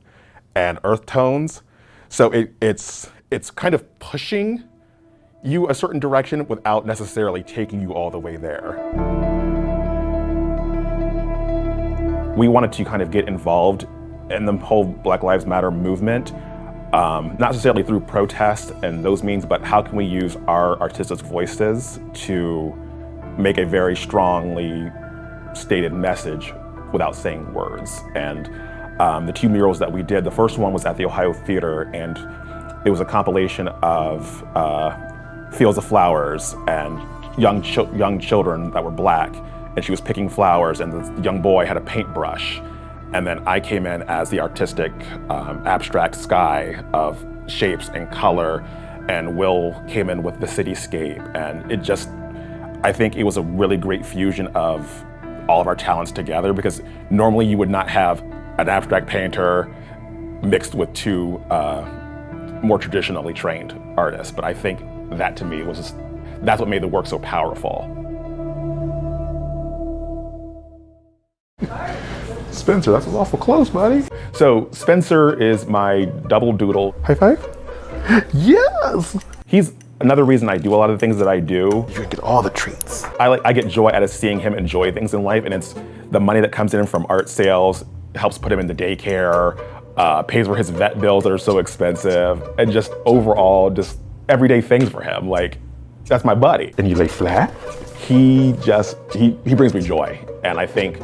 and earth tones, so it's kind of pushing you a certain direction without necessarily taking you all the way there. We wanted to kind of get involved in the whole Black Lives Matter movement, not necessarily through protest and those means, but how can we use our artistic voices to make a very strongly stated message without saying words. And the 2 murals that we did, the first one was at the Ohio Theater, and it was a compilation of fields of flowers and young children that were Black, and she was picking flowers, and the young boy had a paintbrush. And then I came in as the artistic abstract sky of shapes and color, and Will came in with the cityscape. And it just, I think it was a really great fusion of all of our talents together, because normally you would not have an abstract painter mixed with 2 more traditionally trained artists. But I think that to me was just, that's what made the work so powerful. Spencer, that's awful close, buddy. So Spencer is my double doodle. High five? Yes! He's another reason I do a lot of the things that I do. You get all the treats. I get joy out of seeing him enjoy things in life, and it's the money that comes in from art sales helps put him into daycare, pays for his vet bills that are so expensive, and just overall, just everyday things for him. Like, that's my buddy. And you lay flat? He brings me joy. And I think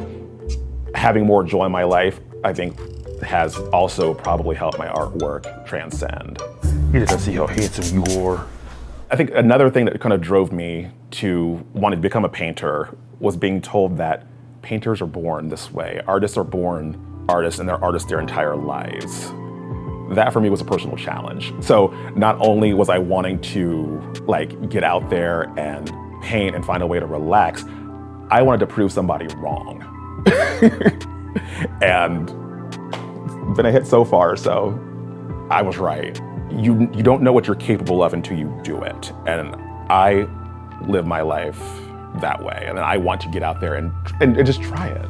having more joy in my life, I think has also probably helped my artwork transcend. You didn't see how handsome you are. I think another thing that kind of drove me to want to become a painter was being told that painters are born this way. Artists are born artists, and they're artists their entire lives. That for me was a personal challenge. So not only was I wanting to like get out there and paint and find a way to relax, I wanted to prove somebody wrong. And been a hit so far, so I was right. You don't know what you're capable of until you do it. And I live my life that way. And I want to get out there and just try it.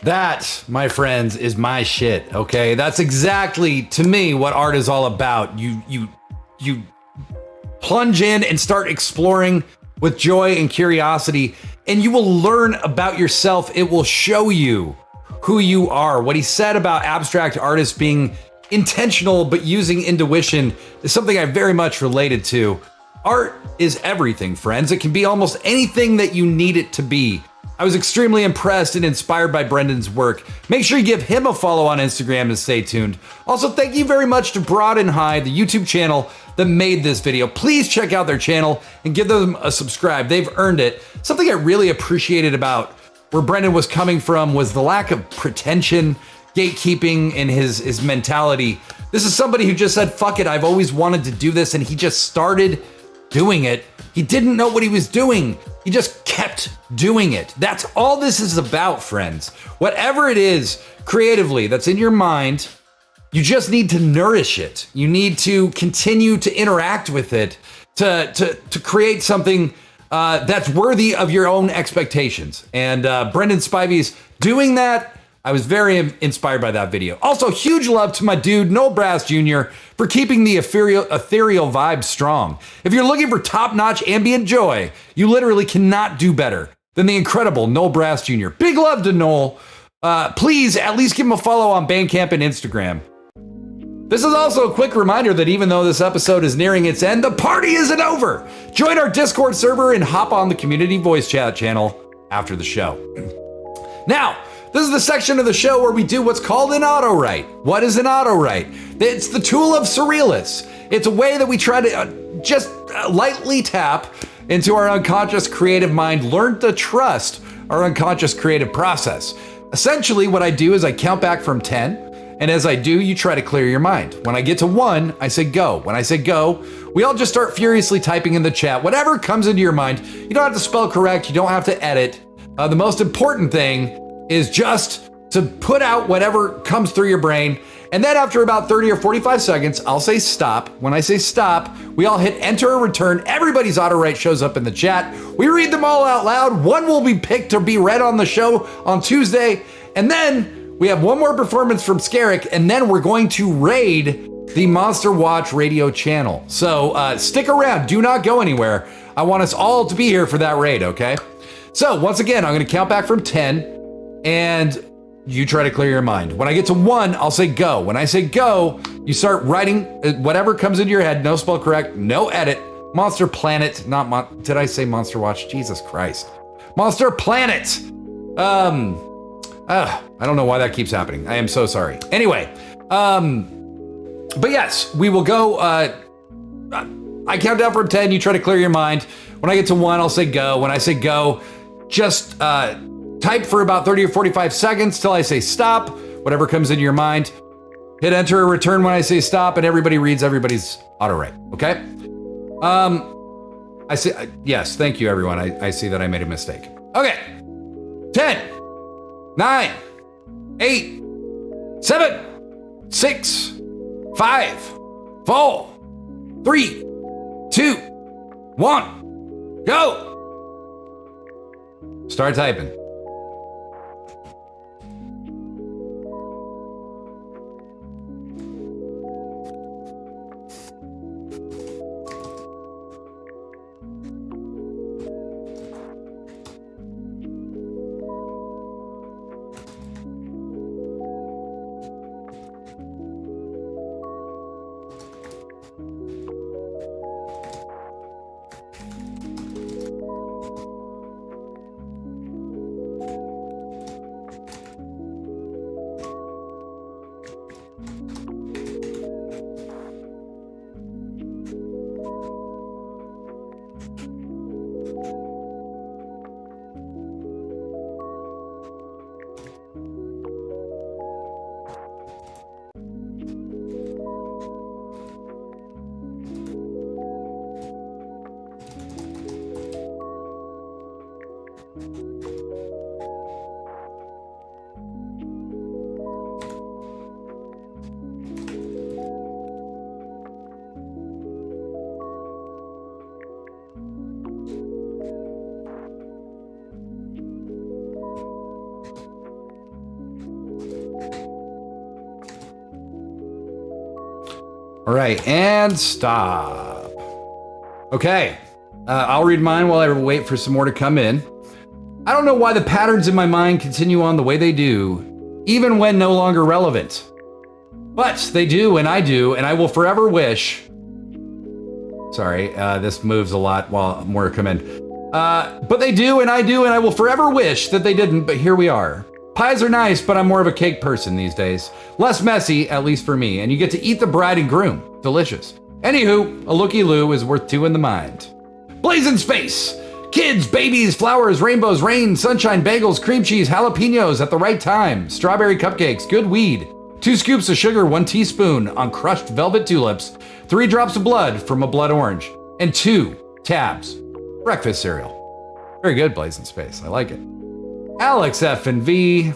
That, my friends, is my shit, okay? That's exactly, to me, what art is all about. You plunge in and start exploring with joy and curiosity, and you will learn about yourself. It will show you who you are. What he said about abstract artists being intentional but using intuition is something I very much related to. Art is everything, friends. It can be almost anything that you need it to be. I was extremely impressed and inspired by Brendan's work. Make sure you give him a follow on Instagram and stay tuned. Also, thank you very much to Broad and High, the YouTube channel that made this video. Please check out their channel and give them a subscribe. They've earned it. Something I really appreciated about where Brendan was coming from was the lack of pretension, gatekeeping in his mentality. This is somebody who just said, fuck it, I've always wanted to do this, and he just started doing it. He didn't know what he was doing. He just kept doing it. That's all this is about, friends. Whatever it is creatively that's in your mind, you just need to nourish it. You need to continue to interact with it to create something that's worthy of your own expectations. And Brendan Spivey's doing that. I was very inspired by that video. Also, huge love to my dude, Noel Brass Jr., for keeping the ethereal vibe strong. If you're looking for top-notch ambient joy, you literally cannot do better than the incredible Noel Brass Jr. Big love to Noel. Please, at least give him a follow on Bandcamp and Instagram. This is also a quick reminder that even though this episode is nearing its end, the party isn't over. Join our Discord server and hop on the community voice chat channel after the show. Now, this is the section of the show where we do what's called an auto-write. What is an auto-write? It's the tool of surrealists. It's a way that we try to just lightly tap into our unconscious creative mind, learn to trust our unconscious creative process. Essentially, what I do is I count back from 10, and as I do, you try to clear your mind. When I get to 1, I say go. When I say go, we all just start furiously typing in the chat. Whatever comes into your mind, you don't have to spell correct, you don't have to edit. The most important thing is just to put out whatever comes through your brain. And then after about 30 or 45 seconds, I'll say stop. When I say stop, we all hit enter or return. Everybody's auto-write shows up in the chat. We read them all out loud. One will be picked to be read on the show on Tuesday. And then we have one more performance from Scarrick, and then we're going to raid the Monster Watch radio channel. So stick around, do not go anywhere. I want us all to be here for that raid, okay? So once again, I'm gonna count back from 10, and you try to clear your mind. When I get to 1, I'll say go. When I say go, you start writing whatever comes into your head, no spell correct, no edit. Monster Planet, did I say Monster Watch? Jesus Christ. Monster Planet. I don't know why that keeps happening. I am so sorry. Anyway, but yes, we will go I count down from 10. You try to clear your mind. When I get to 1, I'll say go. When I say go, just type for about 30 or 45 seconds till I say stop. Whatever comes into your mind. Hit enter or return when I say stop, and everybody reads everybody's auto write. Okay? I see. Yes, thank you, everyone. I see that I made a mistake. Okay. 10, 9, 8, 7, 6, 5, 4, 3, 2, 1, go. Start typing. All right, and stop. Okay, I'll read mine while I wait for some more to come in. I don't know why the patterns in my mind continue on the way they do, even when no longer relevant. But they do, and I will forever wish. Sorry, this moves a lot while more come in. But they do, and I will forever wish that they didn't, but here we are. Pies are nice, but I'm more of a cake person these days. Less messy, at least for me, and you get to eat the bride and groom. Delicious. Anywho, a looky-loo is worth two in the mind. Blazinspace! Kids, babies, flowers, rainbows, rain, sunshine, bagels, cream cheese, jalapenos at the right time, strawberry cupcakes, good weed, 2 scoops of sugar, 1 teaspoon on crushed velvet tulips, 3 drops of blood from a blood orange, and 2 tabs. Breakfast cereal. Very good, Blazinspace. I like it. Alex F and V.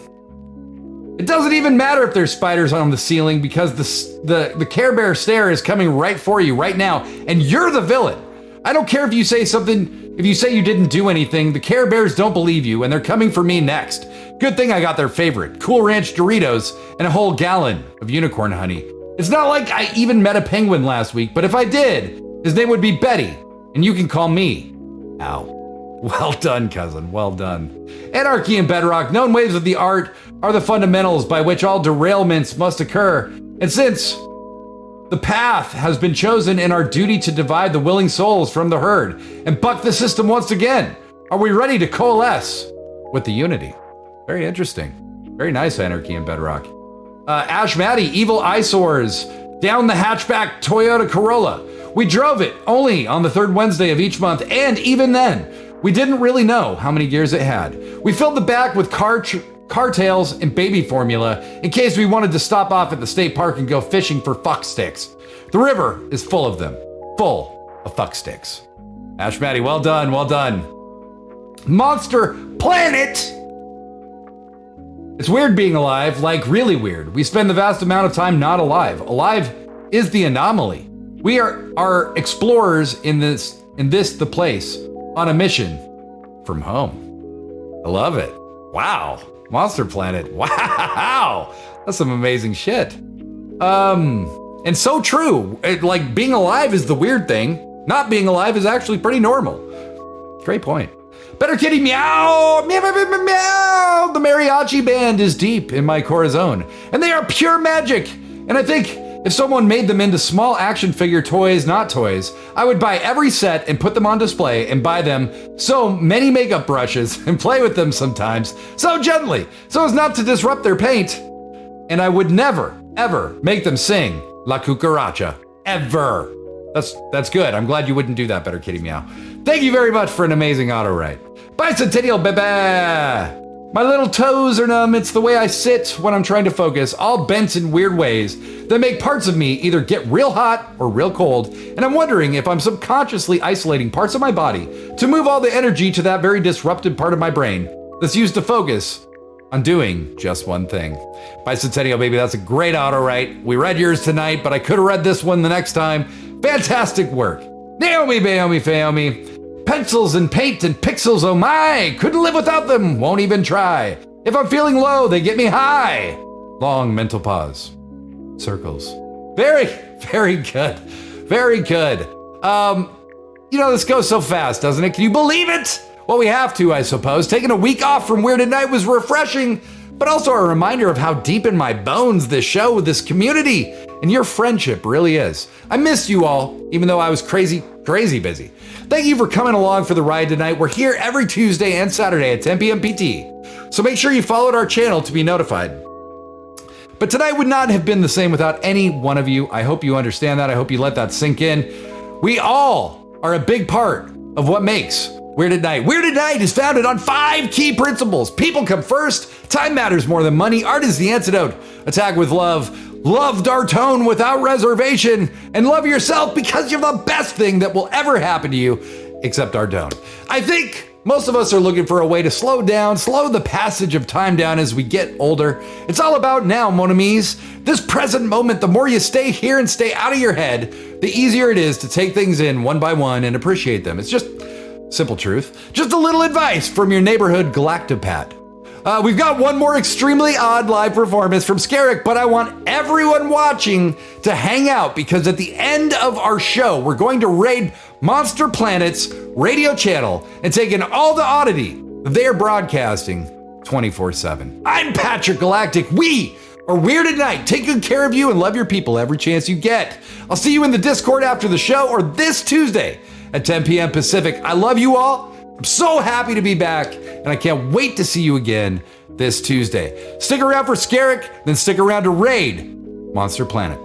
It doesn't even matter if there's spiders on the ceiling because the Care Bear stare is coming right for you right now, and you're the villain. I don't care if you say something, if you say you didn't do anything, the Care Bears don't believe you, and they're coming for me next. Good thing I got their favorite, Cool Ranch Doritos, and a whole gallon of unicorn honey. It's not like I even met a penguin last week, but if I did, his name would be Betty, and you can call me Al. Well done, cousin. Well done. Anarchy and bedrock, known ways of the art, are the fundamentals by which all derailments must occur. And since the path has been chosen in our duty to divide the willing souls from the herd and buck the system once again, are we ready to coalesce with the unity? Very interesting. Very nice, Anarchy and bedrock. Ash Maddie, evil eyesores, down the hatchback Toyota Corolla. We drove it only on the 3rd Wednesday of each month, and even then, we didn't really know how many gears it had. We filled the back with car tails and baby formula in case we wanted to stop off at the state park and go fishing for fuck sticks. The river is full of them, full of fuck sticks. Ash Maddie, well done, well done. Monster Planet! It's weird being alive, like really weird. We spend the vast amount of time not alive. Alive is the anomaly. We are explorers in this the place. On a mission from home. I love it. Wow. Monster Planet. Wow. That's some amazing shit. And so true. Like being alive is the weird thing. Not being alive is actually pretty normal. Great point. Better Kitty meow. Meow, meow, meow, meow. The mariachi band is deep in my corazon. And they are pure magic. And I think if someone made them into small action figure toys, not toys, I would buy every set and put them on display and buy them so many makeup brushes and play with them sometimes, so gently, so as not to disrupt their paint. And I would never, ever make them sing La Cucaracha. Ever. That's good. I'm glad you wouldn't do that, Better Kitty Meow. Thank you very much for an amazing auto write. Bicentennial baby! My little toes are numb. It's the way I sit when I'm trying to focus, all bent in weird ways that make parts of me either get real hot or real cold, and I'm wondering if I'm subconsciously isolating parts of my body to move all the energy to that very disrupted part of my brain that's used to focus on doing just one thing. Bicentennial baby, that's a great auto write. We read yours tonight, but I could have read this one the next time. Fantastic work. Naomi, Baomi, Faomi. Pencils and paint and pixels, oh my! Couldn't live without them, won't even try. If I'm feeling low, they get me high. Long mental pause. Circles. Very, very good. Very good. This goes so fast, doesn't it? Can you believe it? Well, we have to, I suppose. Taking a week off from Weird at Night was refreshing, but also a reminder of how deep in my bones this show, this community, and your friendship really is. I missed you all, even though I was crazy busy. Thank you for coming along for the ride tonight. We're here every Tuesday and Saturday at 10 p.m. PT, so make sure you followed our channel to be notified. But tonight would not have been the same without any one of you. I hope you understand that. I hope you let that sink in. We all are a big part of what makes Weird at Night. Weird at Night is founded on 5 key principles. People come first. Time matters more than money. Art is the antidote. Attack with love. Love Dartone without reservation. And love yourself because you're the best thing that will ever happen to you, except Dartone. I think most of us are looking for a way to slow the passage of time down as we get older. It's all about now, mon amis. This present moment, the more you stay here and stay out of your head, the easier it is to take things in one by one and appreciate them. It's just simple truth. Just a little advice from your neighborhood galactopat. We've got one more extremely odd live performance from Skerrick, but I want everyone watching to hang out because at the end of our show, we're going to raid Monster Planet's radio channel and take in all the oddity they're broadcasting 24/7. I'm Patrick Galactic. We are Weird at Night. Take good care of you and love your people every chance you get. I'll see you in the Discord after the show or this Tuesday at 10 p.m. Pacific. I love you all. I'm so happy to be back, and I can't wait to see you again this Tuesday. Stick around for Skerrick, then stick around to raid Monster Planet.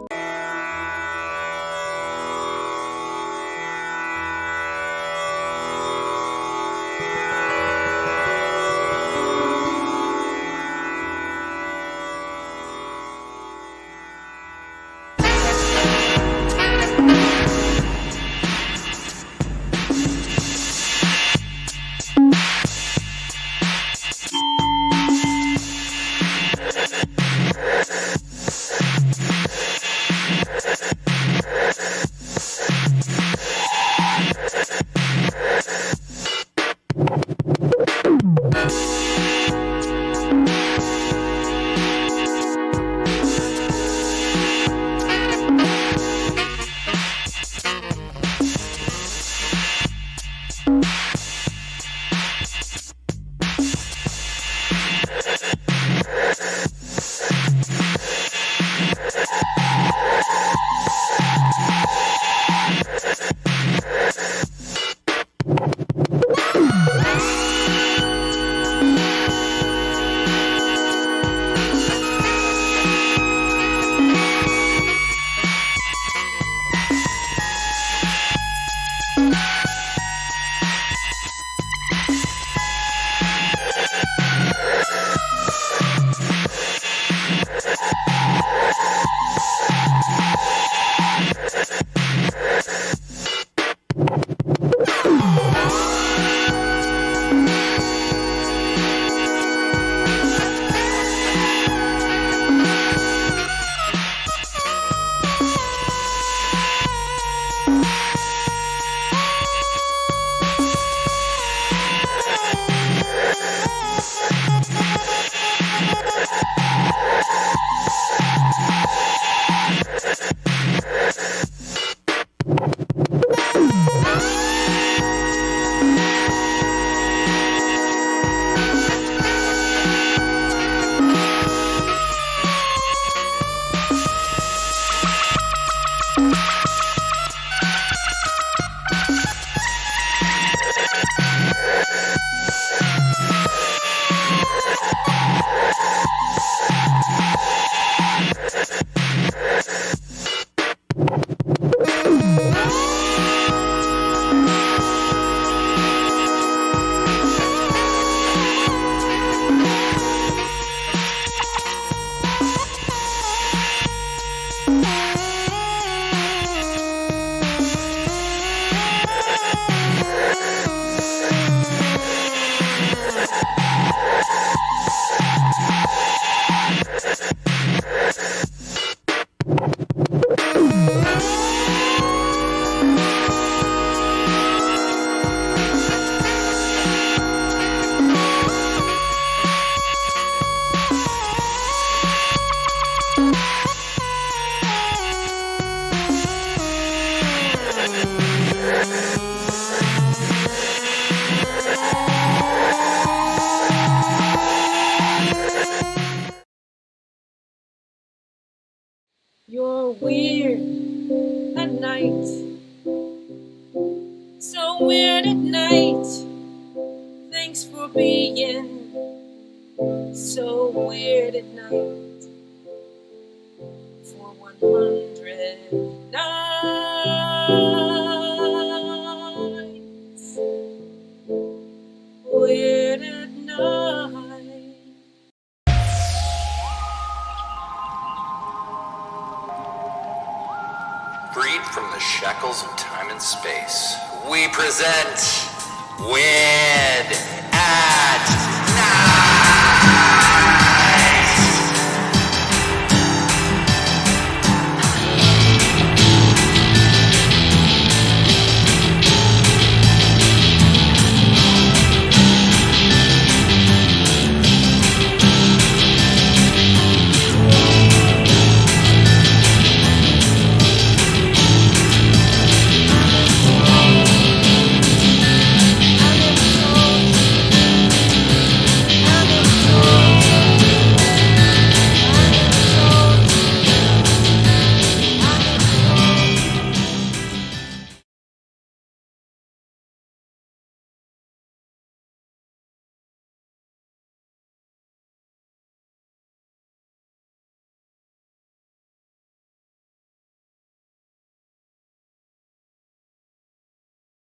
You're weird at night. So weird at night. Thanks for being so weird at night. For 100 nights. Weird at night. Freed from the shackles of time and space, we present Weird